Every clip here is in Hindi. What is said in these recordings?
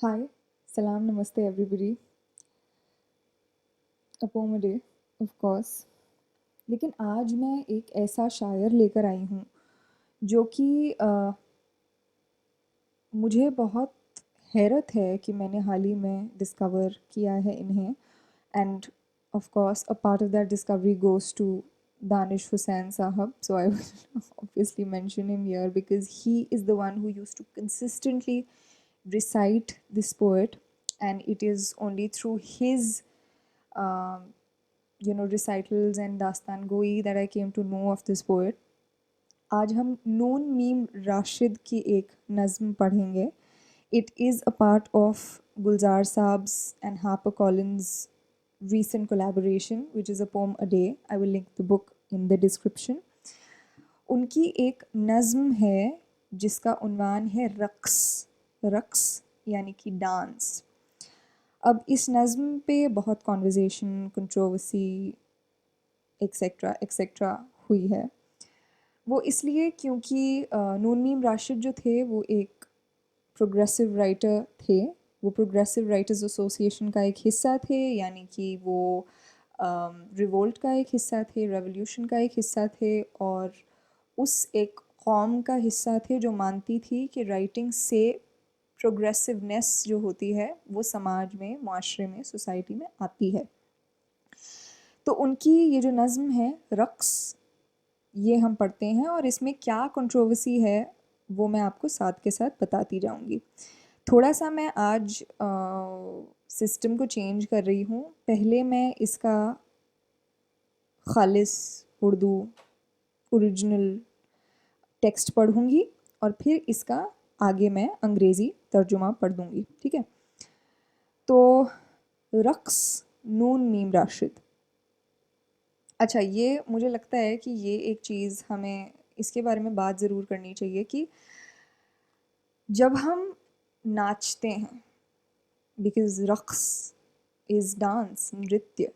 हाय, सलाम, नमस्ते everybody. A poem a day, of course. लेकिन आज मैं एक ऐसा शायर लेकर आई हूँ जो कि मुझे बहुत हैरत है कि मैंने हाल ही में डिस्कवर किया है इन्हें। And of course a part of that discovery goes to Danish Hussain साहब. So I will obviously mention him here because he is the one who used to consistently recite this poet, and it is only through his um, recitals and dastan goi that I came to know of this poet. आज हम नून मीम राशिद की एक नज़्म पढ़ेंगे. It is a part of Gulzar साहब्स and Harper Collins recent collaboration, which is a poem a day. I will link the book in the description. उनकी एक नज़्म है जिसका उन्वान है रक्स. रक्स यानी कि डांस. अब इस नज़्म पे बहुत कॉन्वर्जेसन, कंट्रोवर्सी, एक्सेट्रा एक्सेट्रा हुई है. वो इसलिए क्योंकि नून मीम राशिद जो थे वो एक प्रोग्रेसिव राइटर थे. वो प्रोग्रेसिव राइटर्स एसोसिएशन का एक हिस्सा थे, यानी कि वो रिवोल्ट का एक हिस्सा थे, रेवोल्यूशन का एक हिस्सा थे, और उस एक कौम का हिस्सा थे जो मानती थी कि राइटिंग से प्रोग्रेसिवनेस जो होती है वो समाज में, माशरे में, सोसाइटी में आती है. तो उनकी ये जो नज़्म है रक्स, ये हम पढ़ते हैं और इसमें क्या कंट्रोवर्सी है वो मैं आपको साथ के साथ बताती जाऊंगी. थोड़ा सा मैं आज सिस्टम को चेंज कर रही हूँ. पहले मैं इसका खालिस उर्दू ओरिजिनल टेक्स्ट पढ़ूंगी और फिर इसका आगे मैं अंग्रेज़ी तर्जुमा पढ़ दूंगी. ठीक है. तो रक्स नून मीम राशिद. अच्छा, ये मुझे लगता है कि ये एक चीज़ हमें इसके बारे में बात ज़रूर करनी चाहिए कि जब हम नाचते हैं, बिकॉज रक्स इज़ डांस, नृत्य,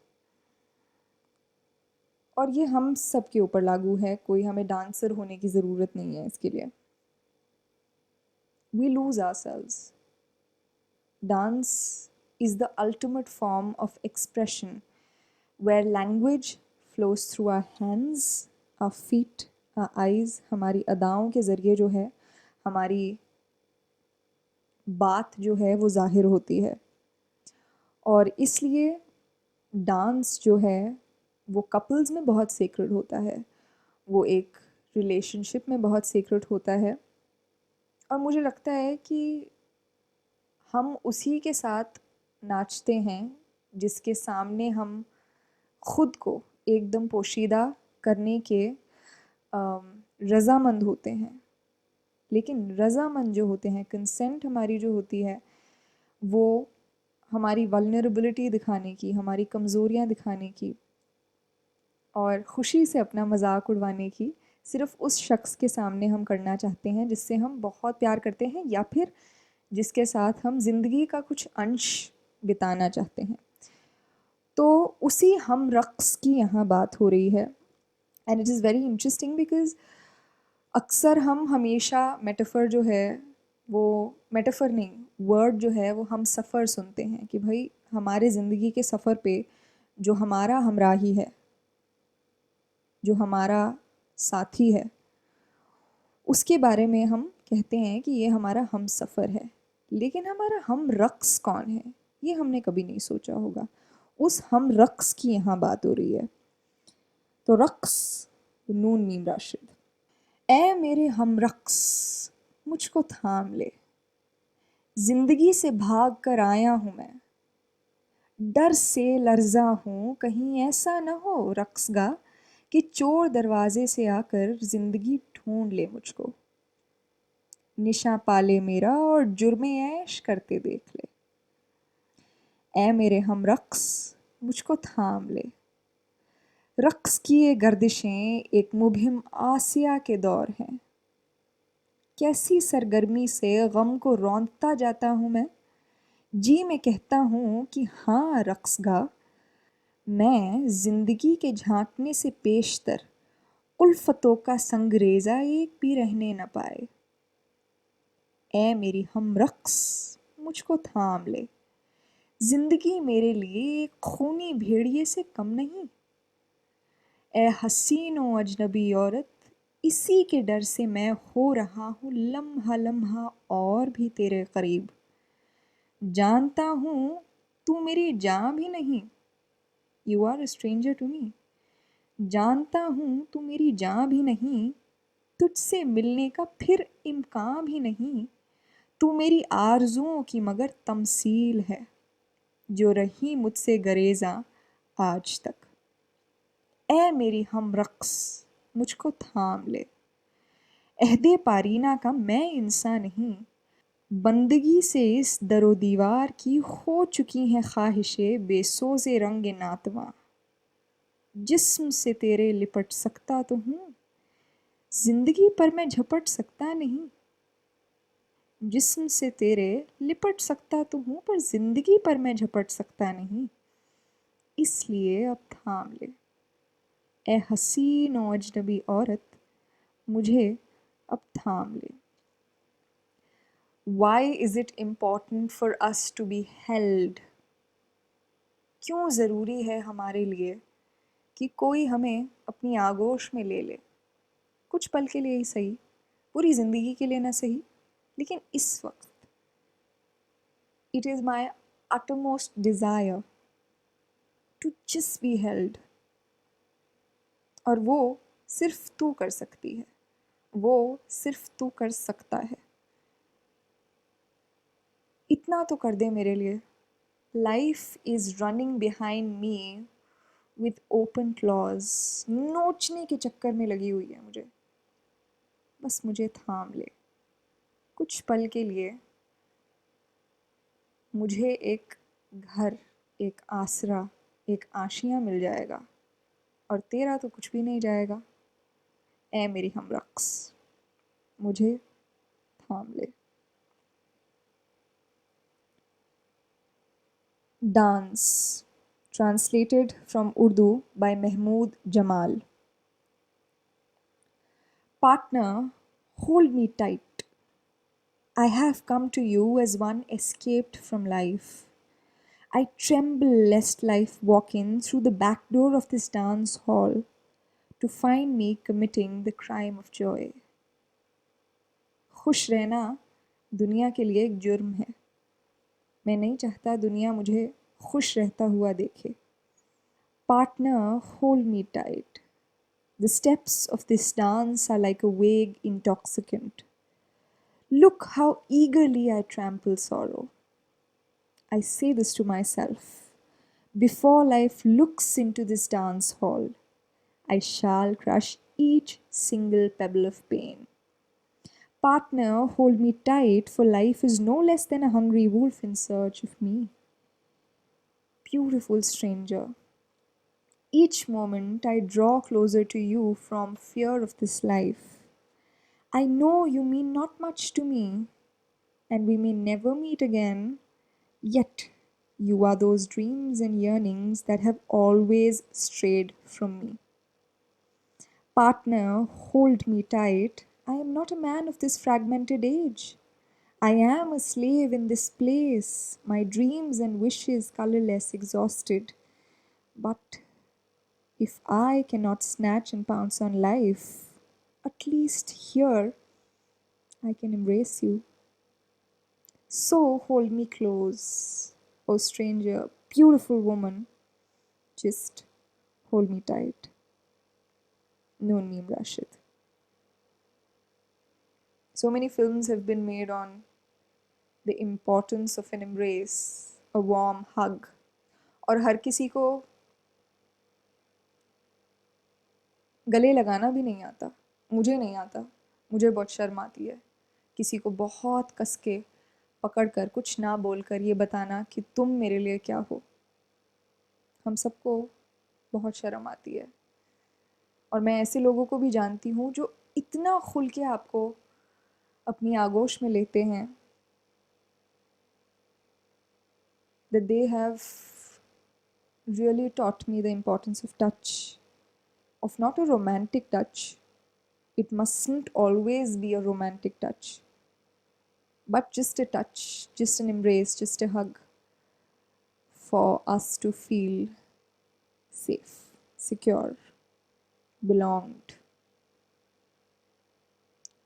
और ये हम सब के ऊपर लागू है. कोई हमें डांसर होने की ज़रूरत नहीं है इसके लिए. We lose ourselves. Dance is the ultimate form of expression where language flows through our hands, our feet, our eyes. हमारी अदाओं के ज़रिए जो है हमारी बात जो है वो ज़ाहिर होती है. और इसलिए डांस जो है वो कपल्स में बहुत सेक्रेड होता है, वो एक रिलेशनशिप में बहुत सेक्रेड होता है. और मुझे लगता है कि हम उसी के साथ नाचते हैं जिसके सामने हम खुद को एकदम पोशीदा करने के रज़ामंद होते हैं. लेकिन रज़ामंद जो होते हैं, कंसेंट हमारी जो होती है, वो हमारी वल्नरेबिलिटी दिखाने की, हमारी कमज़ोरियाँ दिखाने की और ख़ुशी से अपना मजाक उड़वाने की सिर्फ़ उस शख्स के सामने हम करना चाहते हैं जिससे हम बहुत प्यार करते हैं, या फिर जिसके साथ हम ज़िंदगी का कुछ अंश बिताना चाहते हैं. तो उसी हम रक्स की यहाँ बात हो रही है. And it is very interesting because अक्सर हम हमेशा मेटाफर जो है, वो मेटाफर नहीं, वर्ड जो है वो हम सफ़र सुनते हैं कि भाई हमारे ज़िंदगी के सफ़र पे जो हमारा हमराही है, जो हमारा साथी है, उसके बारे में हम कहते हैं कि ये हमारा हम सफ़र है. लेकिन हमारा हम रक्स कौन है, ये हमने कभी नहीं सोचा होगा. उस हम रक्स की यहाँ बात हो रही है. तो रक्स नून मीम राशिद. ए मेरे हम रक्स मुझको थाम ले, जिंदगी से भाग कर आया हूँ मैं, डर से लर्जा हूँ कहीं ऐसा न हो रक्सगा कि चोर दरवाजे से आकर जिंदगी ढूंढ ले मुझको. निशा पाले मेरा और जुर्मे ऐश करते देख ले. ए मेरे हम रक्स मुझको थाम ले. रक्स की ये गर्दिशें एक मुबहिम आसिया के दौर हैं. कैसी सरगर्मी से गम को रौंदता जाता हूँ मैं. जी मैं कहता हूँ कि हाँ रक्सगा, मैं जिंदगी के झांकने से पेशतर उल्फतों का संगरेजा एक भी रहने न पाए. ए मेरी हम रक्स मुझको थाम ले। जिंदगी मेरे लिए एक खूनी भेड़िए से कम नहीं। ए हसीन व अजनबी औरत, इसी के डर से मैं हो रहा हूँ लम्हा लम्हा और भी तेरे करीब। जानता हूँ तू मेरी जान भी नहीं, you are a stranger to me. जानता हूँ तू मेरी जान भी नहीं, तुझसे मिलने का फिर इम्कान भी नहीं। तू मेरी आरज़ुओं की मगर तमसील है, जो रही मुझसे गरेज़ा आज तक। ए मेरी हम रक्स, मुझको थाम ले। अहदे पारीना का मैं इंसान नहीं, बंदगी से इस दरो दीवार की हो चुकी हैं ख्वाहिशें बेसोज़े रंग नातवा। जिस्म से तेरे लिपट सकता तो हूँ, जिंदगी पर मैं झपट सकता नहीं। जिस्म से तेरे लिपट सकता तो हूँ, पर जिंदगी पर मैं झपट सकता नहीं। इसलिए अब थाम ले। ए हसीन और अजनबी औरत, मुझे अब थाम ले। Why is it important for us to be held? क्यों ज़रूरी है हमारे लिए कि कोई हमें अपनी आगोश में ले ले। कुछ पल के लिए ही सही, पूरी ज़िंदगी के लिए ना सही, लेकिन इस वक्त it is my uttermost desire to just be held। और वो सिर्फ तू कर सकती है, वो सिर्फ तू कर सकता है। इतना तो कर दे मेरे लिए। Life is running behind me with open claws. नोचने के चक्कर में लगी हुई है मुझे। बस मुझे थाम ले। कुछ पल के लिए मुझे एक घर, एक आसरा, एक आशियाँ मिल जाएगा, और तेरा तो कुछ भी नहीं जाएगा। ए मेरी हमरक्स, मुझे थाम ले। Dance, translated from Urdu by Mahmood Jamal. Partner, hold me tight. I have come to you as one escaped from life. I tremble lest life walk in through the back door of this dance hall to find me committing the crime of joy. खुश रहना दुनिया के लिए एक जुर्म है। मैं नहीं चाहता दुनिया मुझे खुश रहता हुआ देखे। Partner, hold me tight. The steps of this dance are like a vague intoxicant. Look how eagerly I trample sorrow. I say this to myself. Before life looks into this dance hall, I shall crush each single pebble of pain. Partner, hold me tight, for life is no less than a hungry wolf in search of me. Beautiful stranger, each moment I draw closer to you from fear of this life. I know you mean not much to me, and we may never meet again, yet you are those dreams and yearnings that have always strayed from me. Partner, hold me tight. I am not a man of this fragmented age. I am a slave in this place, my dreams and wishes colorless, exhausted. But if I cannot snatch and pounce on life, at least here I can embrace you. So hold me close, oh stranger, beautiful woman, just hold me tight. Noon Meme Rashid. So many films have been made on the importance of an embrace, a warm hug. और हर किसी को गले लगाना भी नहीं आता। मुझे नहीं आता, मुझे बहुत शर्म आती है किसी को बहुत कस के पकड़कर कुछ ना बोलकर ये बताना कि तुम मेरे लिए क्या हो। हम सबको बहुत शर्म आती है, और मैं ऐसे लोगों को भी जानती हूँ जो इतना खुल के आपको अपनी आगोश में लेते हैं that they have really taught me the importance of touch, of not a romantic touch. It mustn't always be a romantic touch, but just a touch, just an embrace, just a hug for us to feel safe, secure, belonged.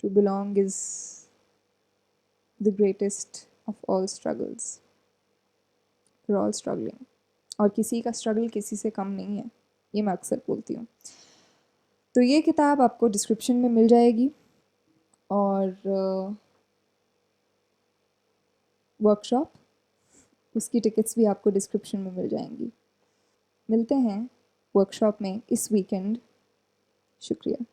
To belong is the greatest of all struggles. We're all struggling. और किसी का स्ट्रगल किसी से कम नहीं है, ये मैं अक्सर बोलती हूँ। तो ये किताब आपको डिस्क्रिप्शन में मिल जाएगी और वर्कशॉप, उसकी टिकट्स भी आपको डिस्क्रिप्शन में मिल जाएंगी। मिलते हैं वर्कशॉप में इस वीकेंड। शुक्रिया।